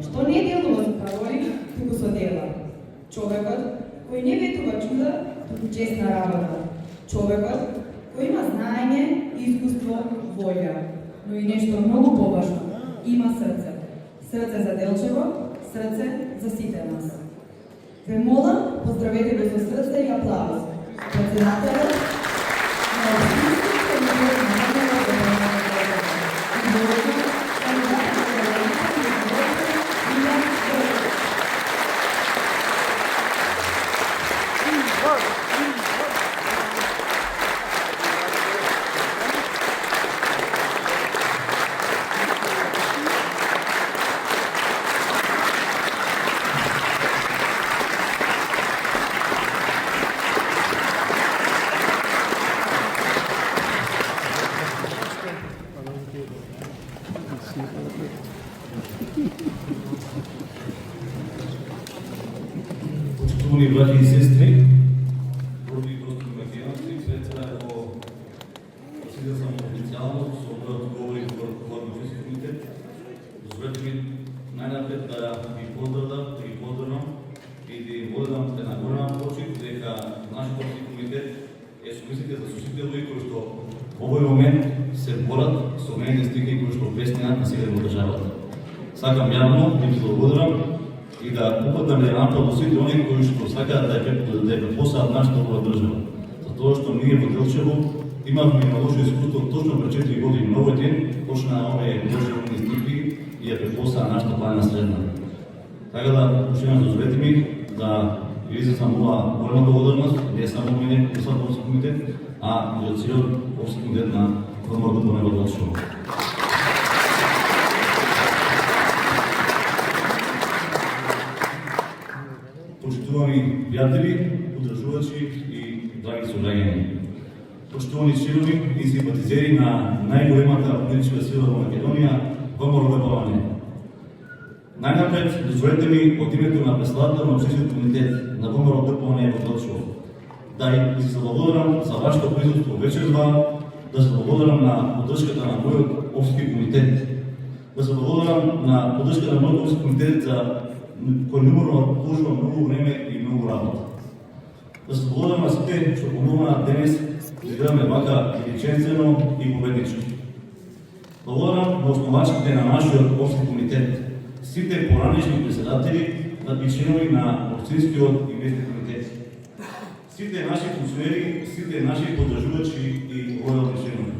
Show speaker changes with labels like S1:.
S1: што не делува со пароли, туку со дела. Човекот кој не ветува чуда, туку честна работа. Човекот кој има знаење, искуство, волја, но и нешто многу поважно, има срце. Срце за Делчево, срце за сите нас. Ве молам, поздравете го со срце и аплауз. Председателот на Општинскиот комитет на Националната и
S2: Почитувани брати и сестри, други гости македонци, пред сега го сида сам официјално со мојот говори во Општински комитет. Дозволете ми најнапред да ви поздравам и да им водам една голема почит дека нашиот Општински комитет е сумислите за сите луѓе кои што во овој момент се борат со мене стихи кои што обяснуваат насилие во државата. Сакам јавно да ви благодарам и да упатам една апел до сите оние кои што сакаат да ја препосаат нашата оваа држава. Затоа што ние во Делчево имавме едно лошо искуство точно пред 4 години на овој ден, почна овие државни стихи и ја препосаа нашата планина средна. Така да, уште еднаш дозволете ми да ви изразам оваа голема благодарност, не само мене, не само Општински комитет, а и од целиот Општински комитет на ВМРО ДПМН во Делчево. Почитувани пријатели, подржувачи и драги сограѓани. Почитувани членови и симпатизери на најголемата политичка сила во Македонија, ВМРО ДПМН. Најнапред, дозволете ми од името на председател на Општинскиот комитет на ВМРО ДПМН во Делчево да ви се благодарам за вашето присуство вечерва, да се благодарам на поддршката на мојот Општински комитет, да се благодарам на поддршката на мојот Општински комитет за кој нумерно положува многу време и многу работа. Да се благодарам на сите што помогнаа денес да изгледаме вака величествено и победнички. Благодарам на основачите на нашиот Општински комитет, сите поранешни председатели и членови на Општинскиот и местни комитети, сите наши функционери, сите наши поддржувачи и лојални членови.